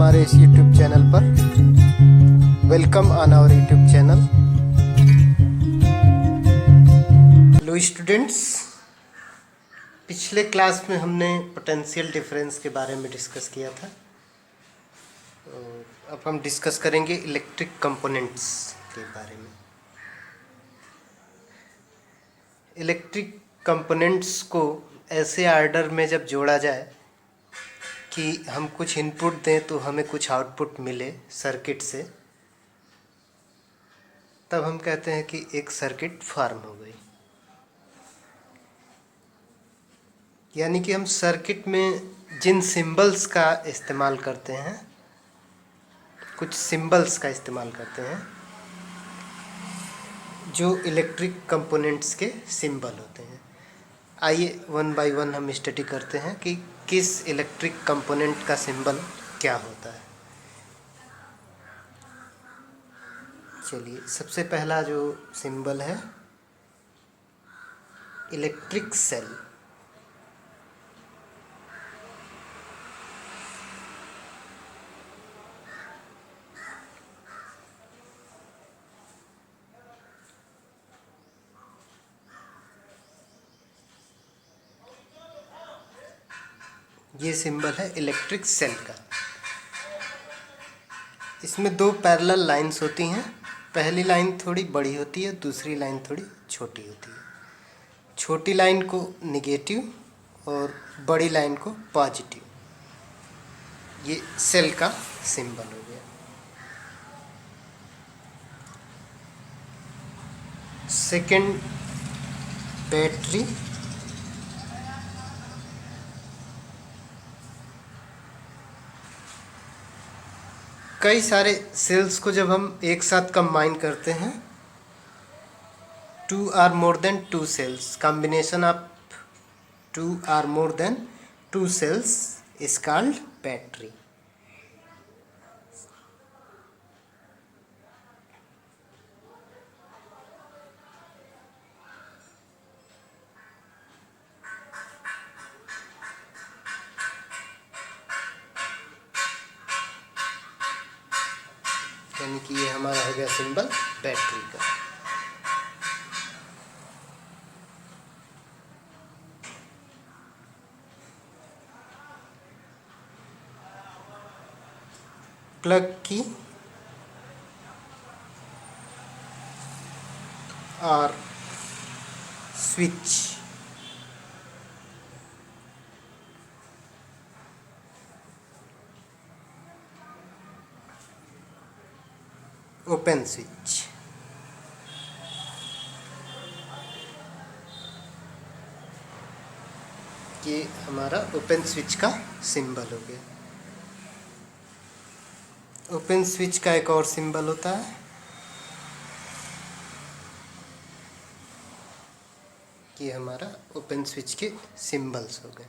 हमारे इस YouTube channel पर। Welcome on our YouTube channel. Hello students, पिछले क्लास में हमने पोटेंशियल डिफरेंस के बारे में डिस्कस किया था। अब हम डिस्कस करेंगे इलेक्ट्रिक कंपोनेंट्स के बारे में। इलेक्ट्रिक कंपोनेंट्स को ऐसे आर्डर में जब जोड़ा जाए कि हम कुछ इनपुट दें तो हमें कुछ आउटपुट मिले सर्किट से, तब हम कहते हैं कि एक सर्किट फॉर्म हो गई। यानी कि हम सर्किट में जिन सिंबल्स का इस्तेमाल करते हैं, कुछ सिंबल्स का इस्तेमाल करते हैं जो इलेक्ट्रिक कंपोनेंट्स के सिंबल होते हैं। आइए वन बाय वन हम स्टडी करते हैं कि किस इलेक्ट्रिक कंपोनेंट का सिंबल क्या होता है। चलिए, सबसे पहला जो सिंबल है इलेक्ट्रिक सेल। ये सिंबल है इलेक्ट्रिक सेल का। इसमें दो पैरेलल लाइंस होती हैं। पहली लाइन थोड़ी बड़ी होती है, दूसरी लाइन थोड़ी छोटी होती है। छोटी लाइन को निगेटिव और बड़ी लाइन को पॉजिटिव। ये सेल का सिंबल हो गया। Second, battery. कई सारे सेल्स को जब हम एक साथ कंबाइन करते हैं, 2 or more than 2 cells, combination of 2 or more than 2 cells is called battery. यानी कि ये हमारा हो गया सिंबल बैटरी का। प्लग की और स्विच। Open switch. ये हमारा ओपन स्विच का सिंबल हो गया। ओपन स्विच का एक और सिंबल होता है, ये हमारा ओपन स्विच के सिंबल्स हो गए।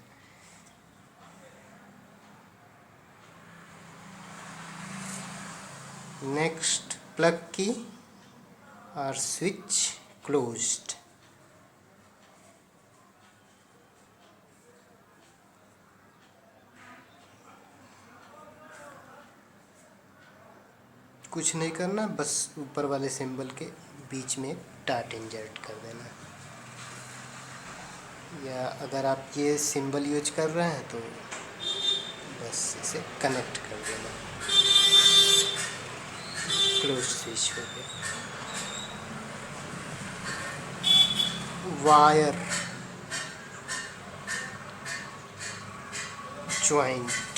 नेक्स्ट, प्लग की और स्विच क्लोज्ड। कुछ नहीं करना, बस ऊपर वाले सिंबल के बीच में डॉट इंसर्ट कर देना। या अगर आप ये सिंबल यूज कर रहे हैं तो बस इसे कनेक्ट कर देना। क्लोज स्विच हो गया। Wire, joint.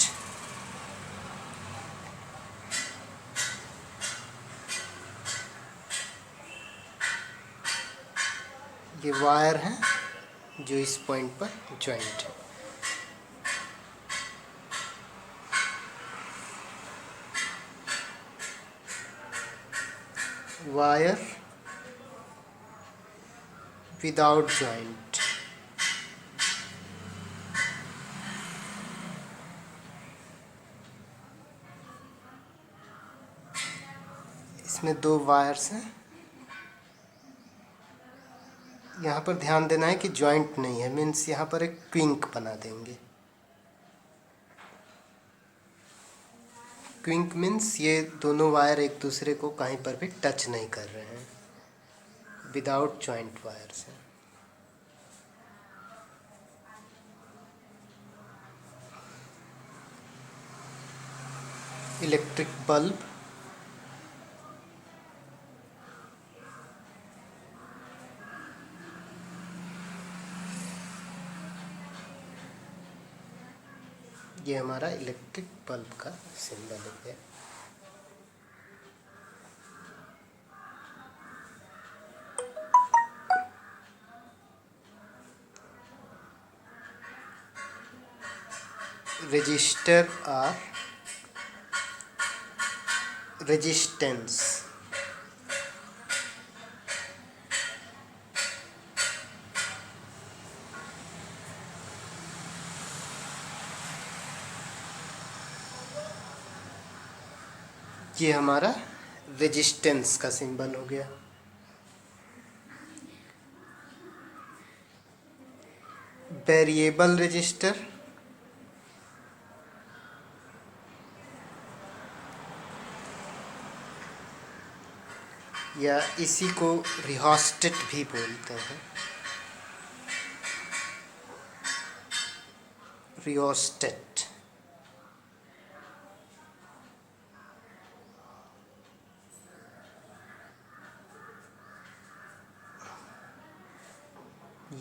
ये वायर है जो इस पॉइंट पर ज्वाइंट है। Wire without joint. इसमें दो वायर्स हैं। यहाँ पर ध्यान देना है कि ज्वाइंट नहीं है, मीन्स यहाँ पर एक क्विंक बना देंगे। क्विंक मीन्स ये दोनों वायर एक दूसरे को कहीं पर भी टच नहीं कर रहे हैं, विदाउट जॉइंट वायर्स हैं। इलेक्ट्रिक बल्ब, ये हमारा इलेक्ट्रिक बल्ब का सिंबल हो गया। रजिस्टर और रेजिस्टेंस, ये हमारा रेजिस्टेंस का सिंबल हो गया। वेरिएबल रजिस्टर, या इसी को रिहोस्टेट भी बोलते हैं, रियोस्टेट।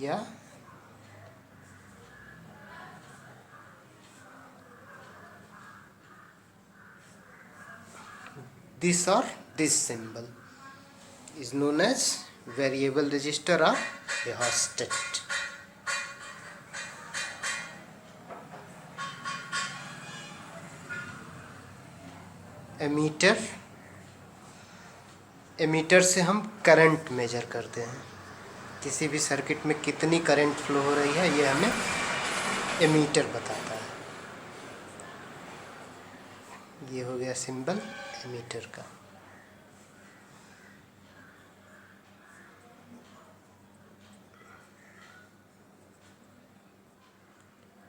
या this or this symbol is known as variable register or rheostat. Ammeter, ammeter से हम करंट मेजर करते हैं, किसी भी सर्किट में कितनी करंट फ्लो हो रही है ये हमें एमीटर बताता है। ये हो गया सिंबल एमीटर का।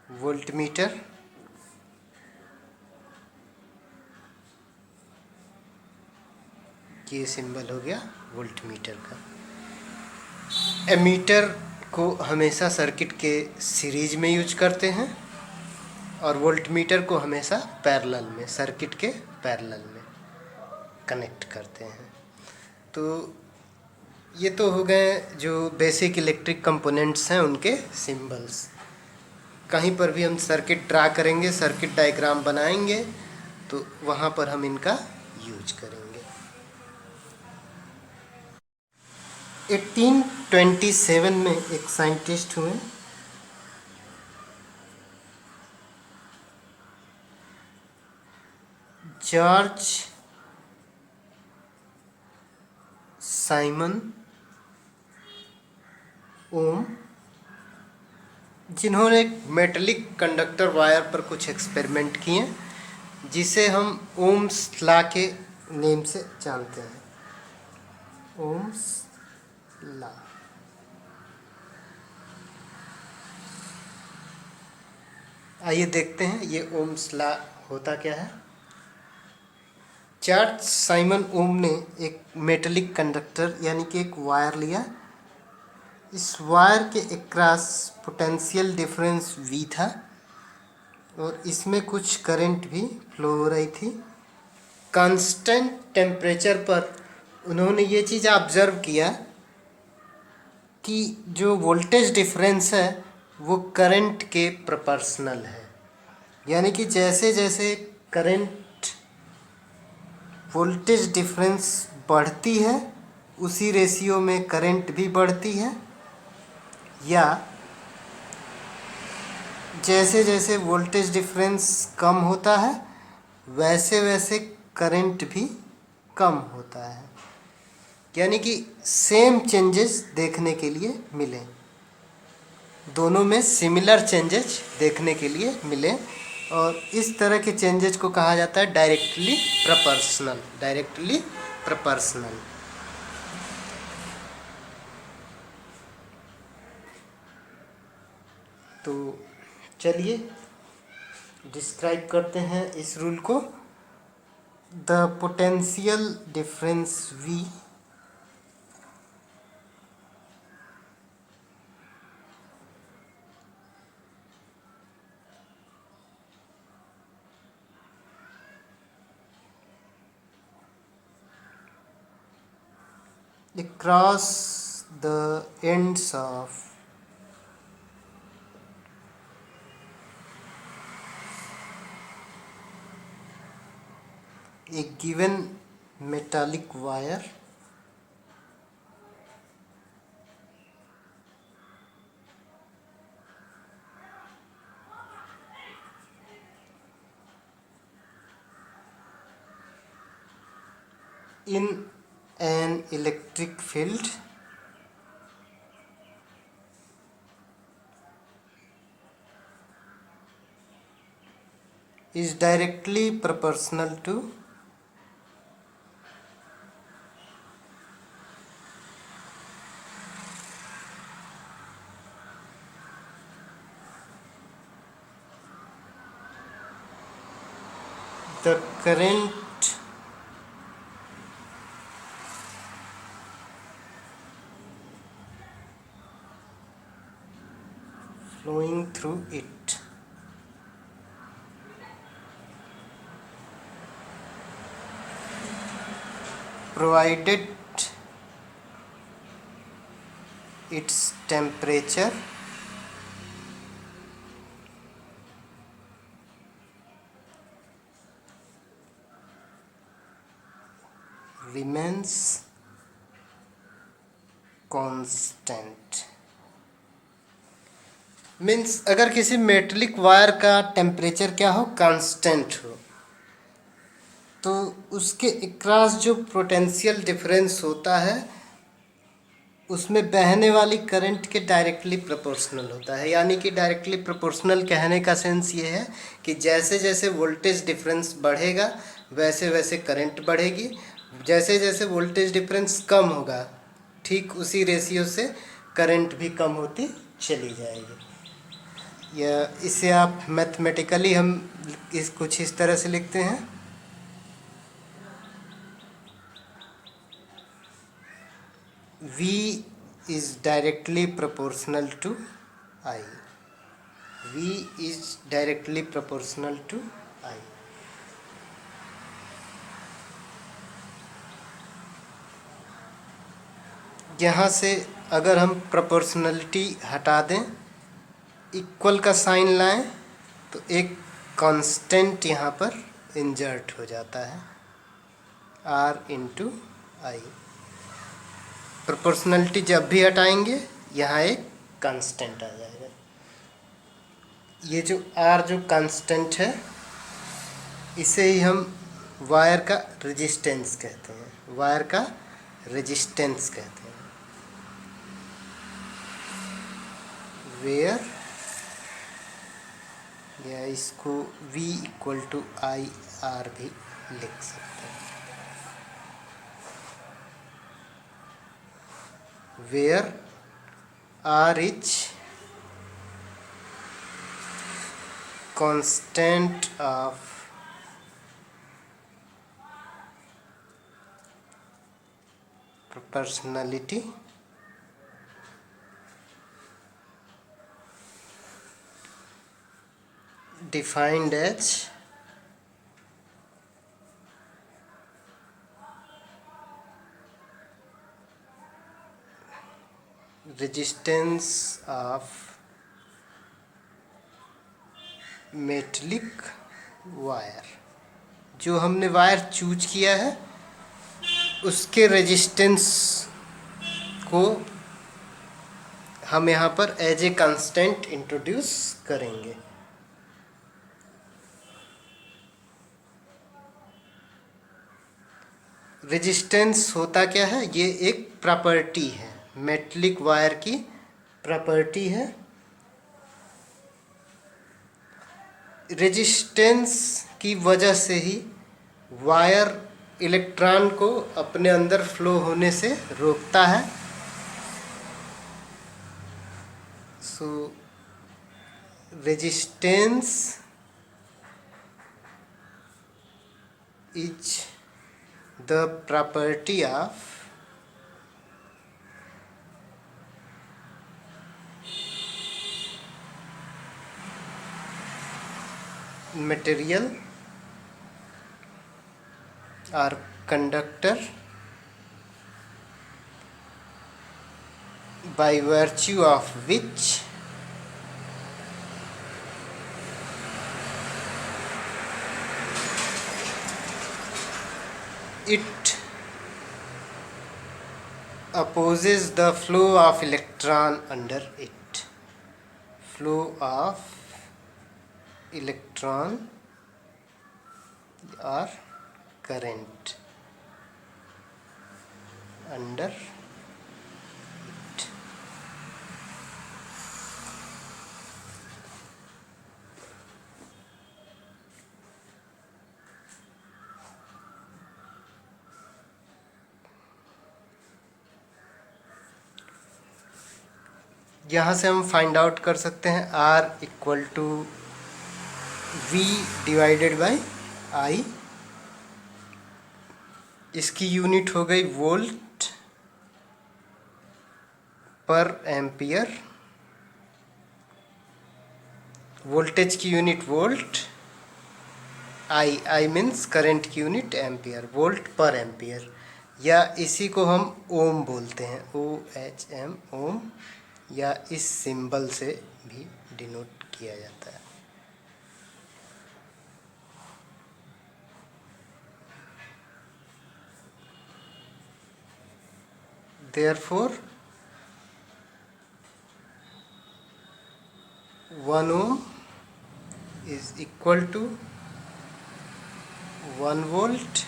वोल्टमीटर, ये सिंबल हो गया वोल्टमीटर का। एमीटर को हमेशा सर्किट के सीरीज में यूज करते हैं और वोल्टमीटर को हमेशा पैरेलल में, सर्किट के पैरेलल में कनेक्ट करते हैं। तो ये तो हो गए जो बेसिक इलेक्ट्रिक कंपोनेंट्स हैं उनके सिंबल्स। कहीं पर भी हम सर्किट ड्रा करेंगे, सर्किट डायग्राम बनाएंगे, तो वहाँ पर हम इनका यूज करेंगे। 1827 में एक साइंटिस्ट हुए, जॉर्ज साइमन ओम, जिन्होंने एक मेटलिक कंडक्टर वायर पर कुछ एक्सपेरिमेंट किए जिसे हम ओम्स लॉ के नेम से जानते हैं, ओम्स लॉ। आइए देखते हैं ये ओम्स लॉ होता क्या है। जॉर्ज साइमन ओम ने एक मेटलिक कंडक्टर यानी कि एक वायर लिया। इस वायर के अक्रॉस पोटेंशियल डिफरेंस V था और इसमें कुछ करंट भी फ्लो हो रही थी। कांस्टेंट टेम्परेचर पर उन्होंने ये चीज़ ऑब्जर्व किया कि जो वोल्टेज डिफरेंस है वो करंट के प्रोपोर्शनल है, यानी कि जैसे जैसे करंट वोल्टेज डिफरेंस बढ़ती है उसी रेशियो में करंट भी बढ़ती है, या जैसे जैसे वोल्टेज डिफरेंस कम होता है वैसे वैसे करंट भी कम होता है। यानी कि सेम चेंजेस देखने के लिए मिले, दोनों में सिमिलर चेंजेस देखने के लिए मिले, और इस तरह के चेंजेस को कहा जाता है डायरेक्टली प्रोपोर्शनल, डायरेक्टली प्रोपोर्शनल। तो चलिए डिस्क्राइब करते हैं इस रूल को। the potential difference V across the ends of a given metallic wire in an electric field is directly proportional to the current flowing through it. Provided its temperature remains constant. Means अगर किसी metallic wire का temperature क्या हो, constant हो, तो उसके across जो potential difference होता है उसमें बहने वाली करंट के डायरेक्टली प्रोपोर्शनल होता है। यानी कि डायरेक्टली प्रोपोर्शनल कहने का सेंस ये है कि जैसे जैसे वोल्टेज डिफरेंस बढ़ेगा वैसे वैसे करंट बढ़ेगी, जैसे जैसे वोल्टेज डिफरेंस कम होगा ठीक उसी रेशियो से करंट भी कम होती चली जाएगी। या इसे आप मैथमेटिकली हम कुछ इस तरह से लिखते हैं, V is directly proportional to I. V is directly proportional to I. यहाँ से अगर हम प्रोपोर्शनलिटी हटा दें, इक्वल का साइन लाएं, तो एक कांस्टेंट यहाँ पर इंजर्ट हो जाता है, R इंटू आई। प्रोपोर्शनलिटी जब भी हटाएंगे यहाँ एक कांस्टेंट आ जाएगा। ये जो R जो कांस्टेंट है इसे ही हम वायर का रेजिस्टेंस कहते हैं, वायर का रेजिस्टेंस कहते हैं। वेयर या इसको V equal to I R भी लिख सकते हैं। Where R is constant of proportionality defined as resistance of metallic wire. जो हमने वायर चूज किया है उसके रेजिस्टेंस को हम यहाँ पर एज ए कांस्टेंट इंट्रोड्यूस करेंगे। रेजिस्टेंस होता क्या है, ये एक प्रॉपर्टी है, मेटलिक वायर की प्रॉपर्टी है। रेजिस्टेंस की वजह से ही वायर इलेक्ट्रॉन को अपने अंदर फ्लो होने से रोकता है। सो resistance is the property of material or conductor by virtue of which it opposes the flow of electron under it. Flow of electron or current under it. यहाँ से हम फाइंड आउट कर सकते हैं R equal to V divided by I। इसकी unit हो गई volt per ampere. Voltage की unit volt, I means current की unit ampere, volt per ampere, या इसी को हम ओम बोलते हैं, OHM ओम, या इस सिंबल से भी डिनोट किया जाता है। Therefore 1 ohm is equal to 1 volt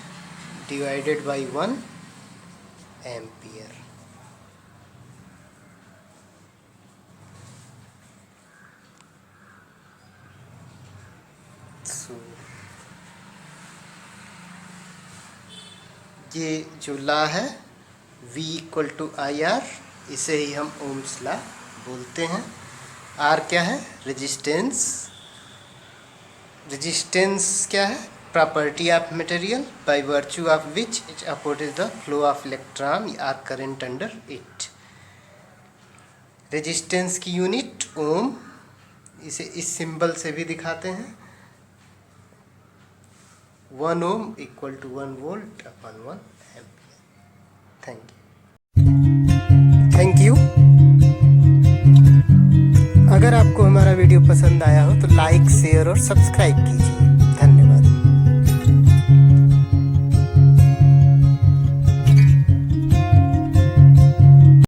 divided by 1 ampere। ये जो लॉ है V इक्वल टू IR, इसे ही हम ओम्स लॉ बोलते हैं। R क्या है? रेजिस्टेंस। रेजिस्टेंस क्या है? Property of material by virtue of which it opposes the flow of electron और करंट अंडर इट। रेजिस्टेंस की यूनिट ओम, इसे इस सिंबल से भी दिखाते हैं। 1 ohm equal to 1 volt upon 1 ampere। Thank you. अगर आपको हमारा वीडियो पसंद आया हो तो लाइक, शेयर और सब्सक्राइब कीजिए।